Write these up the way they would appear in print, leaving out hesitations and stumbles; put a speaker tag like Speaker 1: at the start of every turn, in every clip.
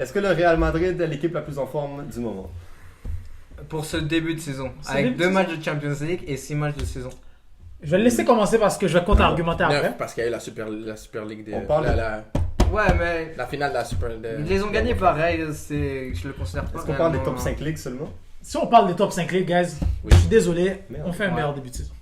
Speaker 1: Est-ce que le Real Madrid est l'équipe la plus en forme du moment?
Speaker 2: Pour ce début de saison,
Speaker 3: C'est
Speaker 2: avec
Speaker 3: début
Speaker 2: 2
Speaker 3: de
Speaker 2: matchs de Champions League et 6 matchs de saison.
Speaker 3: Je vais le laisser commencer parce que je vais contre-argumenter après.
Speaker 4: 9 parce qu'il y a eu la Super League des.
Speaker 1: On parle
Speaker 2: Ouais, mais
Speaker 4: La finale de la Super League.
Speaker 2: ils les ont gagnés pareil, je le considère pas.
Speaker 1: Est-ce qu'on parle des
Speaker 2: réellement.
Speaker 1: top 5 ligues seulement?
Speaker 3: Si on parle des top 5 ligues, guys,
Speaker 4: Oui.
Speaker 3: je suis désolé,
Speaker 1: Merde.
Speaker 3: on fait un
Speaker 2: Ouais.
Speaker 3: meilleur début de saison.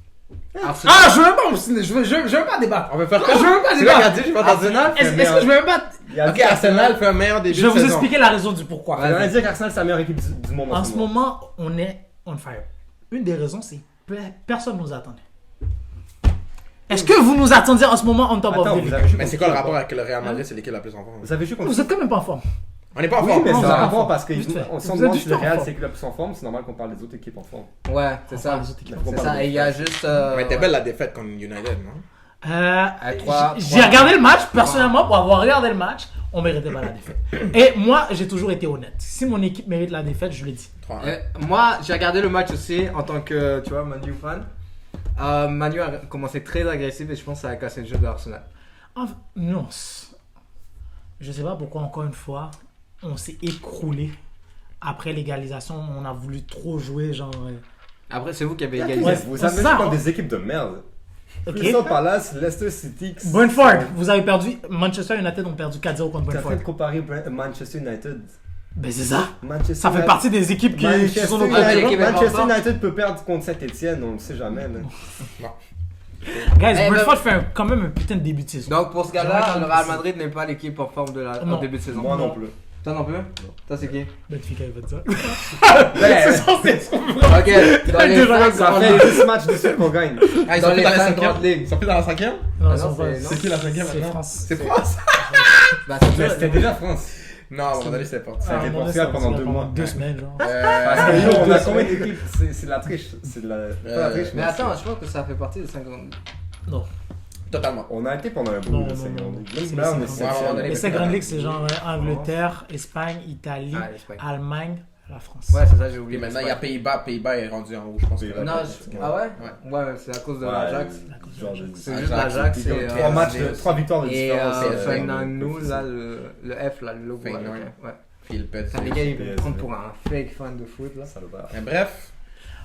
Speaker 2: Arsenal.
Speaker 3: Ah, je veux même pas obstiner, je veux même pas débattre.
Speaker 4: On va faire
Speaker 3: Je veux même pas
Speaker 4: C'est là qu'il a
Speaker 3: débattre.
Speaker 4: dit, je vais t'en dire.
Speaker 2: Arsenal
Speaker 3: Est-ce que je veux même pas.
Speaker 4: Ok, Arsenal fait un meilleur début
Speaker 3: Je vais
Speaker 4: de
Speaker 3: vous
Speaker 4: saison.
Speaker 3: expliquer la raison du pourquoi.
Speaker 1: On va dire qu'Arsenal c'est la meilleure équipe du moment.
Speaker 3: En ce moment, on est on fire. Une des raisons, c'est que personne ne nous attendait. Est-ce que vous nous attendiez en ce moment on top
Speaker 1: Attends,
Speaker 3: of the
Speaker 1: vous
Speaker 3: league?
Speaker 1: avez joué
Speaker 4: Mais
Speaker 1: contre
Speaker 4: c'est quoi le
Speaker 1: qui,
Speaker 4: rapport
Speaker 1: d'abord?
Speaker 4: avec le Real Madrid? C'est l'équipe la plus en forme.
Speaker 1: Vous avez joué contre
Speaker 3: Vous êtes quand même pas en forme.
Speaker 4: On n'est pas en
Speaker 1: Oui,
Speaker 4: forme.
Speaker 1: mais
Speaker 3: Non,
Speaker 1: c'est
Speaker 3: vous
Speaker 1: un
Speaker 3: êtes en
Speaker 1: rapport
Speaker 3: forme.
Speaker 1: parce que
Speaker 3: Vite fait.
Speaker 1: on s'en
Speaker 3: Vous
Speaker 1: demande
Speaker 3: êtes
Speaker 1: si le
Speaker 3: juste en
Speaker 1: Real
Speaker 3: forme.
Speaker 1: c'est l'équipe la plus en forme, c'est normal qu'on parle des autres équipes en forme.
Speaker 2: Ouais, c'est ça.
Speaker 3: Les autres équipes.
Speaker 1: Faut
Speaker 2: C'est
Speaker 1: pas
Speaker 2: ça,
Speaker 1: parler
Speaker 2: et il y a juste.
Speaker 4: Mais t'es belle la défaite contre United, non?
Speaker 3: J'ai regardé le match, personnellement, pour avoir regardé le match, on méritait pas la défaite. Et moi, j'ai toujours été honnête. Si mon équipe mérite la défaite, je le dis.
Speaker 4: 3-1.
Speaker 2: Moi, j'ai regardé le match aussi en tant que, tu vois, Manu fan. Manu a commencé très agressif et je pense que ça a cassé le jeu de Arsenal.
Speaker 3: Non. Je sais pas pourquoi, encore une fois, on s'est écroulé. Après l'égalisation, on a voulu trop jouer, genre.
Speaker 2: Après, c'est vous qui avez
Speaker 3: Ouais,
Speaker 2: égalisé.
Speaker 1: Vous
Speaker 3: c'est
Speaker 1: avez
Speaker 3: ça,
Speaker 1: joué contre
Speaker 3: hein.
Speaker 1: des équipes de merde.
Speaker 3: Ok.
Speaker 1: Crystal Palace, Leicester City.
Speaker 3: Brentford, vous avez perdu. Manchester United ont perdu 4-0 contre
Speaker 1: T'as fait
Speaker 3: Brentford.
Speaker 1: de comparer Manchester United.
Speaker 3: Ben c'est ça.
Speaker 1: Manchester
Speaker 3: Ça fait
Speaker 1: United-
Speaker 3: partie des équipes qui
Speaker 1: Manchester
Speaker 3: sont au
Speaker 2: United-
Speaker 1: United,
Speaker 2: l'équipe est
Speaker 1: Manchester
Speaker 2: forte.
Speaker 1: United peut perdre contre Saint-Etienne, on le sait jamais. Là.
Speaker 3: Guys,
Speaker 2: Eh,
Speaker 3: Brentford fait quand même un putain de début de saison.
Speaker 2: Donc, pour ce
Speaker 3: J'aimerais
Speaker 2: gars-là,
Speaker 3: quand
Speaker 2: le
Speaker 3: même
Speaker 2: Real
Speaker 3: essayer.
Speaker 2: Madrid n'est pas l'équipe en forme au
Speaker 3: Non.
Speaker 2: début de saison.
Speaker 1: Moi non plus.
Speaker 2: Toi non plus? Toi, c'est qui?
Speaker 3: Benfica, il va dire ça.
Speaker 2: Ben,
Speaker 3: C'est censé son
Speaker 2: Ok, dans les
Speaker 3: Déjà,
Speaker 2: 5
Speaker 1: Ça
Speaker 2: grandes
Speaker 1: fait
Speaker 2: ligues.
Speaker 1: 10 matchs de suite qu'on gagne.
Speaker 2: Ah, ils ont les 5 grandes ligues.
Speaker 4: Ils sont plus dans la 5ème?
Speaker 3: Non,
Speaker 2: Ah
Speaker 3: ils sont
Speaker 2: non,
Speaker 3: pas.
Speaker 2: c'est-
Speaker 4: C'est qui la 5ème
Speaker 3: C'est
Speaker 4: maintenant?
Speaker 3: France.
Speaker 4: C'est France?
Speaker 2: Bah, c'est
Speaker 1: Mais
Speaker 2: sûr.
Speaker 1: c'était déjà France.
Speaker 4: Non, à un moment donné, c'est pas.
Speaker 1: Ça a été
Speaker 3: Ah, mon
Speaker 1: Portugal
Speaker 3: Dieu,
Speaker 1: pendant
Speaker 3: ça,
Speaker 1: 2 mois.
Speaker 3: 2 semaines, genre.
Speaker 1: Parce que yo, on a
Speaker 4: deux
Speaker 1: combien
Speaker 4: semaines.
Speaker 1: d'équipes? C'est de la triche. C'est de la. Pas la triche,
Speaker 2: Mais
Speaker 1: c'est-
Speaker 2: attends, je pense que ça fait partie des 5 grandes ligues.
Speaker 3: Non.
Speaker 4: Totalement.
Speaker 1: On a été pendant un bout
Speaker 3: Non,
Speaker 1: de
Speaker 3: non,
Speaker 1: cinq
Speaker 3: non.
Speaker 1: ans.
Speaker 3: C'est
Speaker 1: Même
Speaker 3: les
Speaker 1: là, on est
Speaker 3: cinq
Speaker 4: ans.
Speaker 1: septième.
Speaker 4: Ouais,
Speaker 3: Les 5 grandes ligues, c'est genre Angleterre, Espagne, Italie,
Speaker 2: Ah, l'Espagne.
Speaker 3: Allemagne, la France.
Speaker 2: Ouais, c'est ça, j'ai
Speaker 4: Et
Speaker 2: oublié.
Speaker 4: maintenant, il y a Pays-Bas. Pays-Bas est rendu en haut, je pense. que
Speaker 1: Pays-Bas.
Speaker 4: là.
Speaker 2: Non,
Speaker 1: Ouais.
Speaker 2: ah ouais?
Speaker 4: Ouais.
Speaker 2: Ouais, c'est à cause de
Speaker 1: Ouais,
Speaker 2: l'Ajax.
Speaker 1: genre de-
Speaker 2: C'est
Speaker 4: Ajax,
Speaker 2: juste l'Ajax
Speaker 4: et
Speaker 2: et.
Speaker 1: Trois matchs, 3 victoires de
Speaker 2: Et
Speaker 1: différence.
Speaker 2: Fernando, là, le F, là, le logo.
Speaker 4: Feyenoord.
Speaker 2: Ouais.
Speaker 4: Philippe.
Speaker 2: Putain, les gars, ils vont me
Speaker 1: PS,
Speaker 2: prendre
Speaker 1: ouais.
Speaker 2: pour un fake fan de foot, là.
Speaker 1: Salopard.
Speaker 4: Mais bref.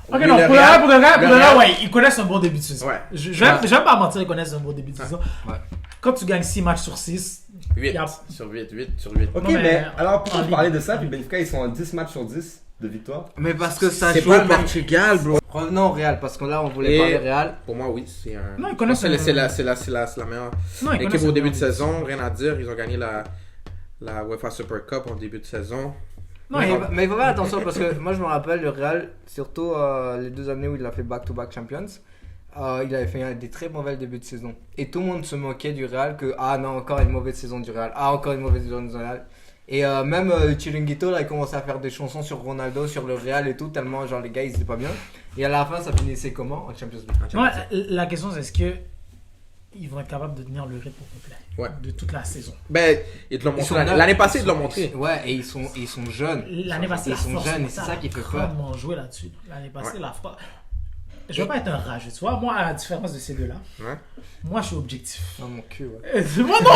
Speaker 3: Ok,
Speaker 4: Oui,
Speaker 3: non,
Speaker 4: le
Speaker 3: pour
Speaker 4: Real-
Speaker 3: de vrai,
Speaker 4: Real-
Speaker 3: ouais, ils connaissent un bon début de saison.
Speaker 4: Ouais.
Speaker 3: Je vais pas mentir, ils connaissent un bon début de saison.
Speaker 2: Ouais.
Speaker 3: Quand tu gagnes 6 matchs sur 6,
Speaker 4: 8
Speaker 3: Yep.
Speaker 4: sur 8, 8 sur 8.
Speaker 1: Ok,
Speaker 3: Non, mais
Speaker 1: mais alors
Speaker 3: en
Speaker 1: pourquoi vous
Speaker 3: Ligue.
Speaker 1: parlez de ça? Puis Benfica, ils sont à 10 matchs sur 10 de victoire.
Speaker 2: Mais parce que ça
Speaker 4: C'est
Speaker 2: joue
Speaker 4: pas
Speaker 2: au
Speaker 4: le même-
Speaker 2: Portugal, bro. Revenons au Real, parce que là, on voulait
Speaker 4: Et-
Speaker 2: parler Real.
Speaker 4: Pour moi, oui, c'est un.
Speaker 3: Non, ils connaissent
Speaker 4: C'est
Speaker 3: un-
Speaker 4: la meilleure
Speaker 3: non, ils
Speaker 4: équipe
Speaker 3: connaissent
Speaker 4: au
Speaker 3: un
Speaker 4: début
Speaker 3: bon
Speaker 4: de saison. Rien à dire. Ils ont gagné la UEFA Super Cup en début de saison.
Speaker 3: Non,
Speaker 2: Mais il faut faire attention parce que moi je me rappelle le Real, surtout les 2 années où il a fait back-to-back Champions, il avait fait des très mauvais débuts de saison. Et tout le monde se moquait du Real que ah non, encore une mauvaise saison du Real, ah encore une mauvaise saison du Real. Et même Chiringuito là, il commençait à faire des chansons sur Ronaldo, sur le Real et tout, tellement genre les gars ils étaient pas bien. Et à la fin ça finissait comment en Champions League?
Speaker 3: Ouais, la question c'est est-ce que ils vont être capables de tenir le rythme au complet
Speaker 4: Ouais.
Speaker 3: de toute la saison.
Speaker 4: Ben, ils te l'ont
Speaker 2: Ils
Speaker 4: montré.
Speaker 2: sont
Speaker 4: L'année passée,
Speaker 2: ils
Speaker 4: ils te l'ont
Speaker 2: sont-
Speaker 4: montré.
Speaker 2: Ouais, et ils sont jeunes.
Speaker 3: L'année passée,
Speaker 2: ils
Speaker 3: la
Speaker 2: sont
Speaker 3: force
Speaker 2: jeunes et c'est
Speaker 3: mentale
Speaker 2: ça qui fait
Speaker 3: a
Speaker 2: peur.
Speaker 3: grandement joué là-dessus. L'année passée,
Speaker 4: Ouais.
Speaker 3: la force. Je veux pas être un rageux, tu vois. Moi, à la différence de ces deux-là,
Speaker 4: Ouais.
Speaker 3: moi je suis objectif.
Speaker 2: Dans mon cul, ouais.
Speaker 3: Moi non,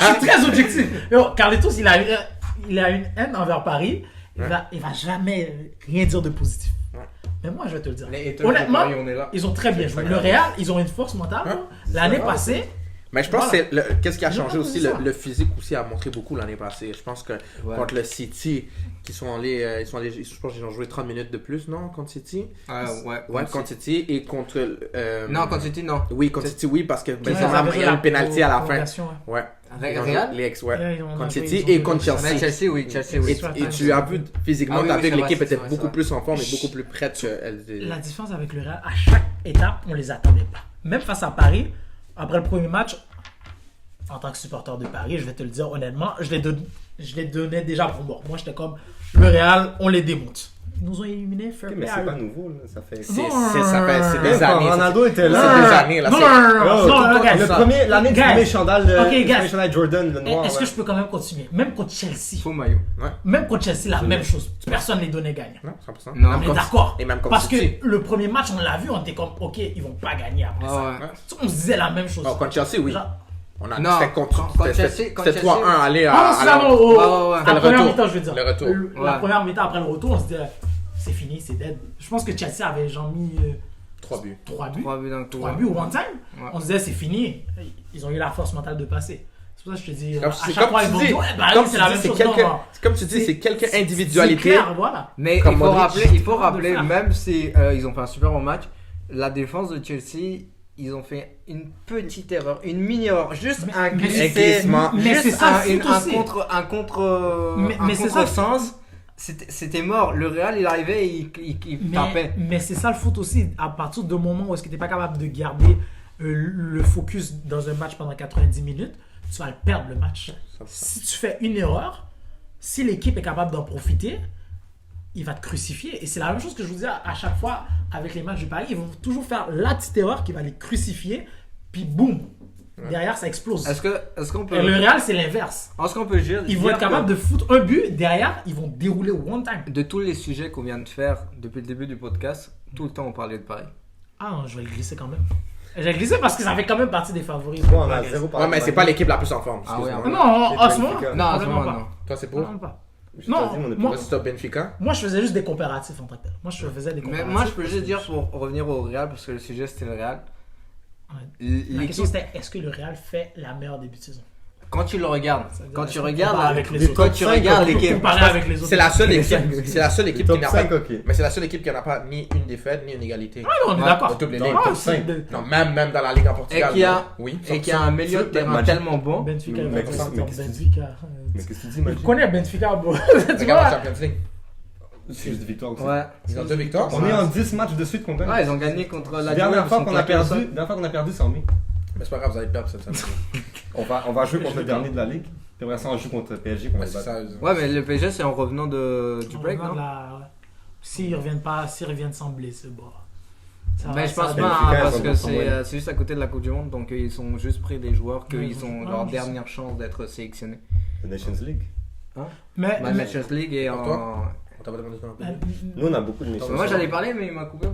Speaker 3: je suis très objectif. Yo, Carlitos, il a une haine envers Paris. Il va jamais rien dire de positif.
Speaker 4: Ouais.
Speaker 3: Mais moi, je vais te le dire.
Speaker 2: Les haters de
Speaker 3: Honnêtement,
Speaker 2: Paris, on est là.
Speaker 3: ils ont très bien joué. Le Real, ils ont une force mentale.
Speaker 4: Ouais.
Speaker 3: L'année passée,
Speaker 4: Mais je pense
Speaker 3: Voilà.
Speaker 4: que qu'est-ce qui a
Speaker 3: Ils
Speaker 4: changé
Speaker 3: ont
Speaker 4: aussi,
Speaker 3: fait ça.
Speaker 4: le physique aussi a montré beaucoup l'année passée. Je pense que
Speaker 2: Ouais.
Speaker 4: contre le City, je pense qu'ils ont joué 30 minutes de plus, non, contre City?
Speaker 2: Ouais,
Speaker 4: Ouais, contre City et contre...
Speaker 2: Non, quand City, non.
Speaker 4: Oui, contre City, oui, parce que
Speaker 3: ouais,
Speaker 4: Benzema
Speaker 3: ils
Speaker 4: a pris un penalty à la fin.
Speaker 3: prolongation, ouais.
Speaker 4: Ouais.
Speaker 2: Avec
Speaker 4: Ils ont
Speaker 2: Real?
Speaker 4: joué- Les ex,
Speaker 3: Ouais,
Speaker 4: ouais.
Speaker 3: ils ont
Speaker 4: Contre
Speaker 3: joué,
Speaker 4: City
Speaker 3: ils ont
Speaker 4: et contre
Speaker 3: joué.
Speaker 2: Mais
Speaker 4: Chelsea.
Speaker 2: Chelsea, oui, Chelsea,
Speaker 4: Et,
Speaker 2: oui.
Speaker 4: et tu as vu physiquement,
Speaker 2: Ah oui,
Speaker 4: tu as
Speaker 2: oui,
Speaker 4: vu
Speaker 2: c'est
Speaker 4: que
Speaker 2: vrai,
Speaker 4: l'équipe
Speaker 2: c'est
Speaker 4: était
Speaker 2: vrai,
Speaker 4: beaucoup
Speaker 2: c'est
Speaker 4: plus en forme et beaucoup plus prête qu'elle était.
Speaker 3: La différence avec le Real, à chaque étape, on les attendait pas. Même face à Paris, après le premier match, en tant que supporter de Paris, je vais te le dire honnêtement, je les donnais déjà pour mort. Moi, j'étais comme, le Real, on les démonte. Ils nous ont éliminés, fair
Speaker 1: Ok,
Speaker 3: play
Speaker 1: mais
Speaker 3: à
Speaker 1: c'est
Speaker 3: eux.
Speaker 1: pas nouveau, là. Ça fait.
Speaker 4: C'est des
Speaker 1: Même quand
Speaker 4: années.
Speaker 1: Ronaldo était
Speaker 4: C'est
Speaker 1: là.
Speaker 4: des années, là.
Speaker 3: Non,
Speaker 4: c'est-
Speaker 3: non, non,
Speaker 1: Oh,
Speaker 3: non, non, guys.
Speaker 1: L'année du
Speaker 3: Guys.
Speaker 1: premier chandail,
Speaker 3: Ok,
Speaker 1: le
Speaker 3: guys.
Speaker 1: premier chandail Jordan, le noir.
Speaker 3: Est-ce que
Speaker 1: là.
Speaker 3: je peux quand même continuer? Même contre Chelsea.
Speaker 2: Faux maillot.
Speaker 3: Même contre Chelsea, la même chose. Personne ne les donnait gagnant.
Speaker 4: Non, 100%.
Speaker 2: Non,
Speaker 3: On est d'accord.
Speaker 4: Et même comme
Speaker 3: Parce que
Speaker 4: City.
Speaker 3: le premier match, on l'a vu, on était comme, ok, ils vont pas gagner après ça.
Speaker 2: Ouais.
Speaker 3: On se disait la même chose.
Speaker 4: Non, contre Chelsea, oui.
Speaker 3: Genre,
Speaker 2: Non, quand Chelsea- quand
Speaker 4: C'était
Speaker 2: Chelsea-
Speaker 4: 3-1 aller
Speaker 3: Ah,
Speaker 4: à
Speaker 3: c'est
Speaker 4: la-
Speaker 3: ça,
Speaker 2: ouais, ouais.
Speaker 3: à la
Speaker 4: le
Speaker 3: première
Speaker 4: retour.
Speaker 3: mi-temps, je veux dire.
Speaker 4: Le retour.
Speaker 3: La
Speaker 2: Ouais.
Speaker 3: première mi-temps après le retour, on se disait, c'est fini, c'est dead. Je pense que Chelsea avait genre mis
Speaker 4: 3 buts.
Speaker 3: 3 buts.
Speaker 2: 3 buts d'un coup.
Speaker 3: 3 buts au one time.
Speaker 2: Ouais.
Speaker 3: On se disait, c'est fini. Ils ont eu la force mentale de passer. C'est pour ça que je te dis, à
Speaker 4: C'est
Speaker 3: chaque fois,
Speaker 4: comme
Speaker 3: ils vont
Speaker 4: tu dis,
Speaker 3: dire, ouais, bah
Speaker 4: comme
Speaker 3: oui,
Speaker 4: tu
Speaker 3: c'est la
Speaker 4: dis,
Speaker 3: même
Speaker 4: c'est
Speaker 3: chose.
Speaker 4: quelques-
Speaker 3: Non,
Speaker 4: c'est comme tu dis, c'est quelques
Speaker 3: c'est
Speaker 4: individualités.
Speaker 3: clair, voilà.
Speaker 2: Mais
Speaker 4: Comme
Speaker 2: il faut
Speaker 4: Modric.
Speaker 2: rappeler,
Speaker 3: De le faire.
Speaker 2: même si ils ont fait un super bon match, la défense de Chelsea, ils ont fait une petite erreur, une mini erreur, juste
Speaker 3: Mais-
Speaker 2: un
Speaker 3: mais-
Speaker 2: glissement,
Speaker 3: mais
Speaker 2: juste
Speaker 3: c'est ça, le
Speaker 2: un
Speaker 3: foot aussi. Mais c'est ça.
Speaker 2: contresens. C'était mort. Le Real, il arrivait et il tapait.
Speaker 3: Mais c'est ça le foot aussi. À partir du moment où est-ce que tu n'es pas capable de garder le focus dans un match pendant 90 minutes, tu vas le perdre le match. Si tu fais une erreur, si l'équipe est capable d'en profiter, il va te crucifier. Et c'est la même chose que je vous dis à chaque fois avec les matchs de Paris. Ils vont toujours faire la petite erreur qui va les crucifier, puis boum, derrière ça explose.
Speaker 2: Est-ce qu'on peut,
Speaker 3: Et le Real, c'est l'inverse.
Speaker 2: est-ce qu'on peut dire
Speaker 3: Ils vont être capables de foutre un but, derrière, ils vont dérouler one time.
Speaker 2: de tous les sujets qu'on vient de faire depuis le début du podcast, tout le temps on parlait de Paris.
Speaker 3: Ah non, je vais le glisser quand même. Je vais le glisser parce que ça fait quand même partie des favoris.
Speaker 1: Bon, on a 0 par
Speaker 4: Ouais, mais c'est pas l'équipe la plus en forme.
Speaker 2: Ah ouais,
Speaker 4: excuse-moi.
Speaker 3: Non, en ce moment.
Speaker 1: Benfica.
Speaker 2: Non, à ce
Speaker 3: Vraiment
Speaker 2: moment,
Speaker 3: pas.
Speaker 2: non.
Speaker 4: Toi, c'est pour.
Speaker 3: Vraiment pas.
Speaker 1: Je
Speaker 3: Non,
Speaker 1: t'ai dit, on est
Speaker 3: moi-
Speaker 4: Toi, c'est top Benfica.
Speaker 3: Moi, je faisais juste des comparatifs en tant que tel. Moi, je faisais des
Speaker 2: Mais
Speaker 3: comparatifs.
Speaker 2: moi, je peux juste dire pour revenir au Real, parce que le sujet c'était le Real.
Speaker 3: Ouais. La question
Speaker 2: L'équipe,
Speaker 3: c'était est-ce que le Real fait la meilleure début de saison?
Speaker 2: quand tu le regardes,
Speaker 3: Ça veut dire,
Speaker 2: quand
Speaker 3: est-ce
Speaker 2: tu
Speaker 3: qu'on
Speaker 2: regardes,
Speaker 3: compare avec les
Speaker 2: quand
Speaker 3: autres
Speaker 2: tu
Speaker 1: top
Speaker 2: regardes
Speaker 1: cinq,
Speaker 2: l'équipe,
Speaker 3: Comparé avec les autres.
Speaker 4: C'est la seule
Speaker 2: Les
Speaker 4: équipe.
Speaker 2: cinq.
Speaker 4: C'est la seule équipe qui
Speaker 1: top
Speaker 4: n'a
Speaker 1: 5,
Speaker 4: pas.
Speaker 1: ok.
Speaker 4: Mais c'est la seule équipe qui n'a pas ni une défaite ni une égalité.
Speaker 3: Ah non, on est
Speaker 2: Ouais.
Speaker 3: d'accord.
Speaker 4: Dans toutes les
Speaker 1: Dans
Speaker 4: ligues.
Speaker 1: le
Speaker 3: Ah,
Speaker 1: top
Speaker 3: c'est
Speaker 1: 5.
Speaker 3: de-
Speaker 4: Non, même dans la Ligue en Portugal.
Speaker 2: Et qui a-
Speaker 4: Oui.
Speaker 2: et qui a un milieu de
Speaker 1: Sur-
Speaker 2: terrain
Speaker 1: Magic.
Speaker 2: tellement bon.
Speaker 3: Benfica,
Speaker 1: Mais
Speaker 3: il va
Speaker 1: qu'est-ce-
Speaker 3: sortir
Speaker 1: mais qu'est-ce que tu
Speaker 3: Benfica.
Speaker 1: Mais qu'est-ce que tu dis,
Speaker 3: Je
Speaker 1: Magic?
Speaker 3: connais Benfica, bro. Tu
Speaker 4: Regarde la
Speaker 3: vois?
Speaker 4: Champions League.
Speaker 1: C'est juste des victoires aussi.
Speaker 2: Ouais.
Speaker 4: Ils ont 2 victoires.
Speaker 1: On est en 10 matchs de suite qu'on gagne.
Speaker 2: Ouais, ils ont gagné contre la
Speaker 1: La dernière fois
Speaker 2: Juve,
Speaker 1: qu'on
Speaker 2: ils
Speaker 1: a
Speaker 2: sont claqués au
Speaker 1: perdu,
Speaker 2: sol.
Speaker 1: c'est en mai.
Speaker 4: Mais c'est pas grave, vous allez perdre cette semaine.
Speaker 1: On va jouer contre le dernier de la ligue. Puis après ça, on joue contre PSG qu'on va
Speaker 4: Ouais, c'est
Speaker 1: battre.
Speaker 4: ça.
Speaker 2: Ouais, mais le PSG c'est en revenant du break,
Speaker 3: On va
Speaker 2: non?
Speaker 3: de la- S'ils reviennent pas, s'ils reviennent sans blesser, bon. Ça
Speaker 2: Mais
Speaker 3: va-
Speaker 2: je
Speaker 3: ça
Speaker 2: pense
Speaker 3: va
Speaker 2: pas,
Speaker 3: être-
Speaker 2: hein,
Speaker 1: Benfica,
Speaker 2: parce
Speaker 1: ils
Speaker 2: que
Speaker 1: sont moyens.
Speaker 2: c'est juste à côté de la Coupe du Monde, donc ils sont juste pris des joueurs
Speaker 3: Ouais,
Speaker 2: qu'ils ont
Speaker 3: ouais,
Speaker 2: leur
Speaker 3: je
Speaker 2: dernière chance d'être sélectionnés.
Speaker 1: La Nations League.
Speaker 3: Mais,
Speaker 2: La Nations League et
Speaker 4: Pour
Speaker 2: en.
Speaker 4: toi On t'a pas demandé ton
Speaker 3: euh,
Speaker 4: opinion.
Speaker 1: Nous, on a beaucoup de Nations
Speaker 2: Moi
Speaker 1: League.
Speaker 2: j'allais parler, mais il m'a coupé.
Speaker 4: Ouais,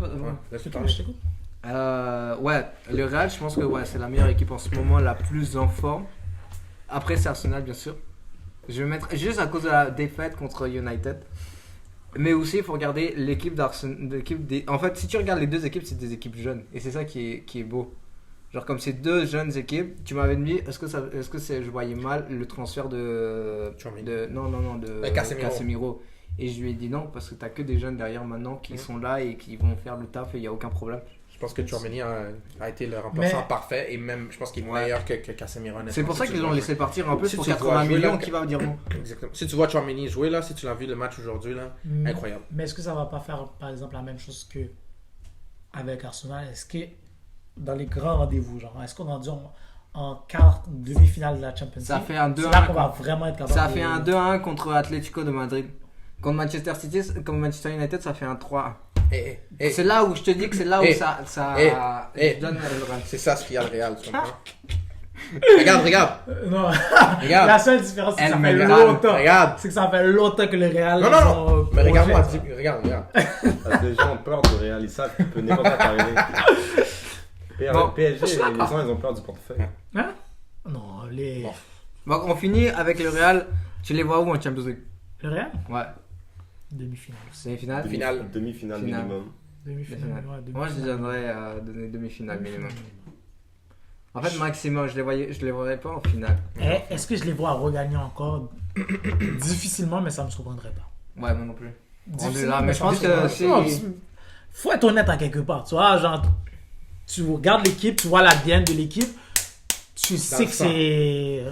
Speaker 4: laisse-le parler.
Speaker 3: je t'écoute.
Speaker 2: Ouais, le Real, je pense que ouais, c'est la meilleure équipe en ce moment, la plus en forme. Après, c'est Arsenal, bien sûr. Je vais mettre juste à cause de la défaite contre United. Mais aussi, il faut regarder l'équipe d'Arsenal. En fait, si tu regardes les deux équipes, c'est des équipes jeunes. Et c'est ça qui est beau. Genre, comme c'est deux jeunes équipes, tu m'avais dit, je voyais mal le transfert de.
Speaker 4: Tchouaméni.
Speaker 2: de
Speaker 4: Casemiro.
Speaker 2: Et je lui ai dit non, parce que t'as que des jeunes derrière maintenant qui sont là et qui vont faire le taf et il n'y a aucun problème.
Speaker 4: Je pense que Tchouaméni a été le remplaçant
Speaker 3: Mais-
Speaker 4: parfait et même, je pense qu'il est meilleur que Casemiro. honnêtement.
Speaker 2: C'est pour ça
Speaker 4: Si
Speaker 2: qu'ils
Speaker 4: tu
Speaker 2: l'ont
Speaker 4: vois
Speaker 2: laissé partir un peu
Speaker 4: Si
Speaker 2: pour
Speaker 4: tu
Speaker 2: 80
Speaker 4: vois jouer
Speaker 2: millions,
Speaker 4: là-
Speaker 2: qui va dire non.
Speaker 4: Exactement. Si tu vois Tchouaméni jouer là, si tu l'as vu le match aujourd'hui là, incroyable.
Speaker 3: Mais est-ce que ça va pas faire, par exemple, la même chose que avec Arsenal? Est-ce que dans les grands rendez-vous, genre, est-ce qu'on est rendu en quart, demi-finale de la Champions League?
Speaker 2: Ça fait un 2-1.
Speaker 3: C'est là qu'on va vraiment être capable
Speaker 2: Ça
Speaker 3: de-
Speaker 2: fait un 2-1 contre Atlético de Madrid. Contre Manchester City, contre Manchester United, ça fait un 3-1. C'est là où je te dis que c'est là où
Speaker 4: Eh,
Speaker 2: ça
Speaker 4: eh,
Speaker 2: je donne le run.
Speaker 4: C'est ça ce qu'il y a le Real. tu comprends? Regarde.
Speaker 3: Non,
Speaker 4: Regarde.
Speaker 3: la seule différence, c'est que ça
Speaker 2: El
Speaker 3: fait
Speaker 2: Real.
Speaker 3: longtemps.
Speaker 4: Regarde.
Speaker 3: C'est que ça fait longtemps que le Real.
Speaker 4: Non.
Speaker 3: sont
Speaker 4: Mais regarde-moi.
Speaker 3: projet.
Speaker 4: Regarde.
Speaker 1: Parce que les gens ont peur du Real, ils savent qu'il peut n'importe quoi arriver.
Speaker 2: Bon,
Speaker 1: PSG,
Speaker 3: je suis
Speaker 1: les
Speaker 3: d'accord.
Speaker 1: gens, ils ont peur du portefeuille.
Speaker 3: Hein? Non, les...
Speaker 4: Bon.
Speaker 2: Donc on finit avec le Real. Tu les vois où en Champions League?
Speaker 3: Le Real?
Speaker 2: Ouais.
Speaker 3: Demi-finale.
Speaker 2: Demi-finale.
Speaker 4: Finale.
Speaker 1: Demi-finale
Speaker 2: Finale.
Speaker 1: minimum.
Speaker 3: Demi-finale. Ouais, demi-finale.
Speaker 2: Moi je donnerais donner demi-finale minimum. En fait maximum, je les voyais pas en finale.
Speaker 3: Eh, est-ce que je les vois regagner encore? Difficilement, mais ça me surprendrait pas.
Speaker 2: Ouais, moi non plus.
Speaker 3: Difficilement,
Speaker 2: là, mais je pense que
Speaker 3: Non,
Speaker 2: c'est-
Speaker 3: faut être honnête à quelque part. Tu vois, genre, tu regardes l'équipe, tu vois l'ADN de l'équipe, tu sais
Speaker 4: le
Speaker 3: que
Speaker 4: sang.
Speaker 3: c'est...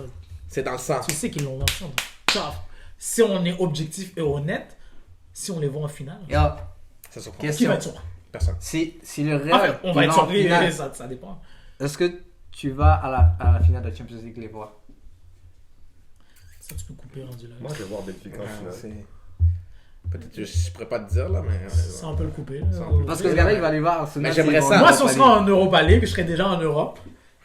Speaker 4: C'est dans le sang.
Speaker 3: Tu sais qu'ils l'ont dans le sang. Tu vois, si on est objectif et honnête, si on les voit en finale,
Speaker 2: Et alors,
Speaker 4: Ça surprend.
Speaker 3: qui
Speaker 2: question.
Speaker 3: va être surpris?
Speaker 4: Personne.
Speaker 2: Si le
Speaker 3: En
Speaker 2: Real
Speaker 3: fait, on va
Speaker 2: il
Speaker 3: être
Speaker 2: va en
Speaker 3: surpris,
Speaker 2: finale,
Speaker 3: ça dépend.
Speaker 2: est-ce que tu vas à la finale de la Champions League les voir?
Speaker 3: Ça, tu peux couper rendu là.
Speaker 1: Moi, je vais voir Benfica en finale.
Speaker 4: C'est- Peut-être que je pourrais pas te dire là, mais.
Speaker 3: Ça, on peut le couper. là.
Speaker 4: Ça, on peut
Speaker 2: Parce que ce gars-là, il va aller voir Arsenal.
Speaker 4: Mais j'aimerais
Speaker 2: s'ils vont
Speaker 4: ça.
Speaker 2: en
Speaker 3: Moi, si on
Speaker 2: Europa
Speaker 3: sera
Speaker 2: League.
Speaker 3: en Europa League, je serai déjà en Europe.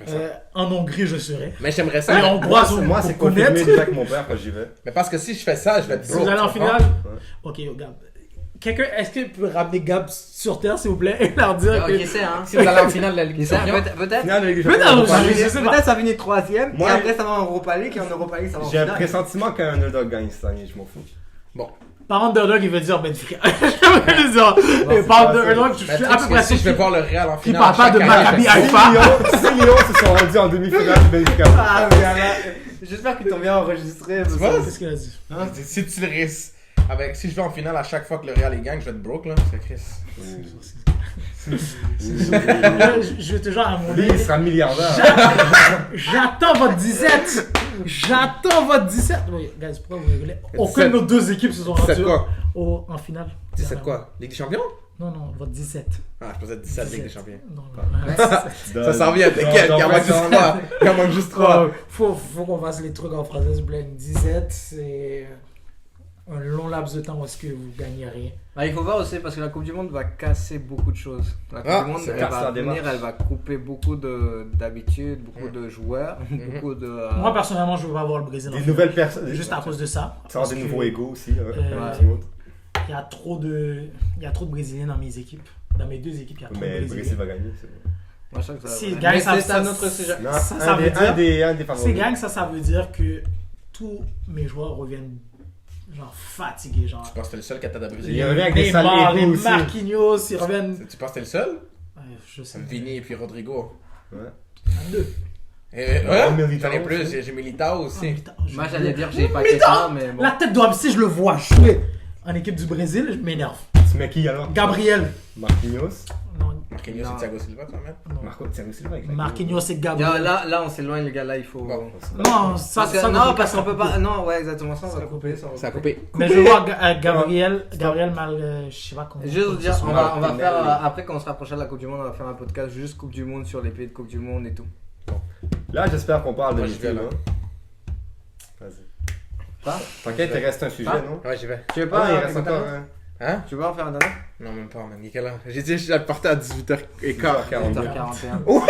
Speaker 4: Ça.
Speaker 3: En Hongrie, je serai.
Speaker 4: Mais j'aimerais
Speaker 3: Les
Speaker 4: ça.
Speaker 3: Hongrois sont
Speaker 1: Moi, c'est
Speaker 3: pour
Speaker 1: confirmé
Speaker 3: connaître.
Speaker 1: déjà avec mon père quand j'y vais.
Speaker 4: Mais parce que si je fais ça, je vais te
Speaker 3: Si vous allez en finale, ok, regarde. Quelqu'un, est-ce qu'il peut ramener Gab sur Terre, s'il vous plaît, et leur dire que...
Speaker 2: Qui sait, hein?
Speaker 4: Si vous allez en finale de la Ligue
Speaker 2: Qui
Speaker 4: des
Speaker 2: sait,
Speaker 4: Champions,
Speaker 2: peut-être.
Speaker 1: Finale de Ligue des
Speaker 3: Peut-être,
Speaker 1: Champions,
Speaker 3: je-
Speaker 1: on va parler.
Speaker 3: je sais pas.
Speaker 2: Peut-être ça finit 3ème,
Speaker 1: Moi,
Speaker 2: et après ça va en Europa League, et en Europa League ça va en
Speaker 1: J'ai un
Speaker 2: finale.
Speaker 1: pressentiment qu'un underdog gagne cette année, je m'en fous.
Speaker 3: Par underdog, il veut dire Benfica. Je veux dire,
Speaker 1: c'est
Speaker 3: par
Speaker 1: pas ça.
Speaker 3: underdog, je
Speaker 4: ben,
Speaker 3: suis
Speaker 4: tu
Speaker 3: à
Speaker 4: sais
Speaker 3: peu
Speaker 4: que
Speaker 3: près
Speaker 4: si je vais
Speaker 3: sûr
Speaker 4: voir le Real en
Speaker 3: qu'il
Speaker 4: finale.
Speaker 3: parle pas de
Speaker 4: chaque année,
Speaker 3: Maccabi
Speaker 4: je fais-
Speaker 3: Haïfa.
Speaker 1: Si Lyon se sont rendus en demi-finale du Benfica.
Speaker 2: Ah, mais alors, j'espère qu'ils t'ont bien enregistré.
Speaker 4: Tu vois?
Speaker 3: Qu'est-ce qu'il a dit?
Speaker 4: Si tu le risques. Si je vais en finale à chaque fois que le Real il gagne, je vais être broke là. C'est Chris.
Speaker 3: Je vais toujours à mon
Speaker 1: Lui,
Speaker 3: lit.
Speaker 1: il sera milliardaire.
Speaker 3: J'attends votre 17! J'attends votre 17! Oui, guys, pourquoi vous rigolez? Aucune de nos deux équipes se sont
Speaker 4: 17
Speaker 3: rendues
Speaker 4: quoi?
Speaker 3: en finale.
Speaker 4: 17 quoi? Ligue des Champions?
Speaker 3: Non, non, votre 17.
Speaker 4: Ah, je pensais 17 Ligue des Champions.
Speaker 3: Non, non.
Speaker 4: Ça s'en vient, t'inquiète, il en manque juste 3. Il en manque juste 3.
Speaker 3: Faut qu'on fasse les trucs en français, s'il vous plaît. Une 17, c'est un long laps de temps où est-ce que vous gagnez rien.
Speaker 2: Ah, il faut voir aussi parce que la Coupe du Monde va casser beaucoup de choses. La Coupe
Speaker 4: Ah,
Speaker 2: du Monde,
Speaker 1: c'est
Speaker 2: elle
Speaker 1: clair,
Speaker 2: va
Speaker 1: c'est la
Speaker 2: venir,
Speaker 1: démarche.
Speaker 2: elle va couper beaucoup d'habitudes, beaucoup de joueurs, beaucoup de.
Speaker 3: Moi, personnellement, je veux pas voir le Brésil en
Speaker 1: Des
Speaker 3: finale.
Speaker 1: nouvelles personnes.
Speaker 3: Juste à cause de ça.
Speaker 1: Ça
Speaker 3: Parce
Speaker 1: des
Speaker 3: que
Speaker 1: nouveaux égos aussi.
Speaker 3: Euh, Il y a trop de Brésiliens dans mes équipes. Dans mes deux équipes, il y a trop de
Speaker 1: Mais le Brésil
Speaker 3: Brésiliens.
Speaker 1: va gagner. c'est bon.
Speaker 2: Moi, je sens que ça va
Speaker 3: Si,
Speaker 2: venir.
Speaker 3: gagne,
Speaker 2: Mais
Speaker 3: ça-
Speaker 2: c'est un
Speaker 3: ça-
Speaker 2: autre sujet.
Speaker 1: Non,
Speaker 3: Ça
Speaker 1: un
Speaker 3: veut
Speaker 1: des-
Speaker 3: dire-
Speaker 1: un des
Speaker 3: Si
Speaker 1: favoris.
Speaker 3: gagne, ça veut dire que tous mes joueurs reviennent genre fatigués. Genre,
Speaker 4: Tu penses que t'es le seul qui a tête à
Speaker 1: Il
Speaker 4: Brésilien?
Speaker 1: revient avec des sales
Speaker 3: Neymar, les
Speaker 1: égos aussi.
Speaker 3: Marquinhos, ils reviennent.
Speaker 4: Tu penses que t'es le seul?
Speaker 3: Ouais, je sais.
Speaker 4: Vini et puis Rodrigo.
Speaker 1: Ouais.
Speaker 3: Deux.
Speaker 4: Ouais,
Speaker 1: Militao
Speaker 4: j'en ai plus,
Speaker 1: aussi.
Speaker 4: j'ai Militao aussi.
Speaker 2: Moi, j'allais dire, j'ai pas que ça, mais bon.
Speaker 3: La tête de si je le vois jouer en équipe du Brésil, je m'énerve.
Speaker 1: Tu mets qui alors?
Speaker 3: Gabriel.
Speaker 1: Marquinhos.
Speaker 3: Non,
Speaker 4: Marquinhos
Speaker 2: Non.
Speaker 4: et Thiago Silva quand même.
Speaker 3: non.
Speaker 1: Marco Thiago Silva avec la
Speaker 3: Marquinhos et
Speaker 2: Là,
Speaker 3: Gabriel.
Speaker 2: là, on s'éloigne, les gars, là, il faut.
Speaker 4: Bon.
Speaker 3: Non, ça,
Speaker 2: Parce que-
Speaker 3: ça
Speaker 2: non, parce qu'on peut pas. Non, ouais, exactement ça, on
Speaker 3: Ça
Speaker 2: va couper.
Speaker 4: Ça a coupé.
Speaker 3: Mais je vois Gabriel mal. Je sais pas comment.
Speaker 2: Juste vous dire,
Speaker 3: comment
Speaker 2: on
Speaker 3: ça
Speaker 2: va, on va
Speaker 1: Martinelli.
Speaker 2: faire, après qu'on se rapprochera de la Coupe du Monde, on va faire un podcast juste Coupe du Monde sur les pays de Coupe du Monde et tout.
Speaker 1: Là, j'espère qu'on parle de
Speaker 4: Moi, j'y vais,
Speaker 1: métier,
Speaker 4: là.
Speaker 1: là. Vas-y.
Speaker 2: Pas
Speaker 1: T'inquiète, il reste un sujet,
Speaker 2: Ah.
Speaker 1: non?
Speaker 4: Ouais, j'y vais.
Speaker 2: Tu veux
Speaker 1: Ah,
Speaker 2: pas
Speaker 1: il
Speaker 2: un
Speaker 1: reste
Speaker 2: petit
Speaker 1: encore
Speaker 2: dernier
Speaker 1: un.
Speaker 4: Hein?
Speaker 2: Tu veux en faire un dernier
Speaker 4: Non, même pas, man. Il est quelle heure? J'ai dit, je vais partir à 18h15.
Speaker 1: 42.
Speaker 2: 8h41.
Speaker 4: Oh,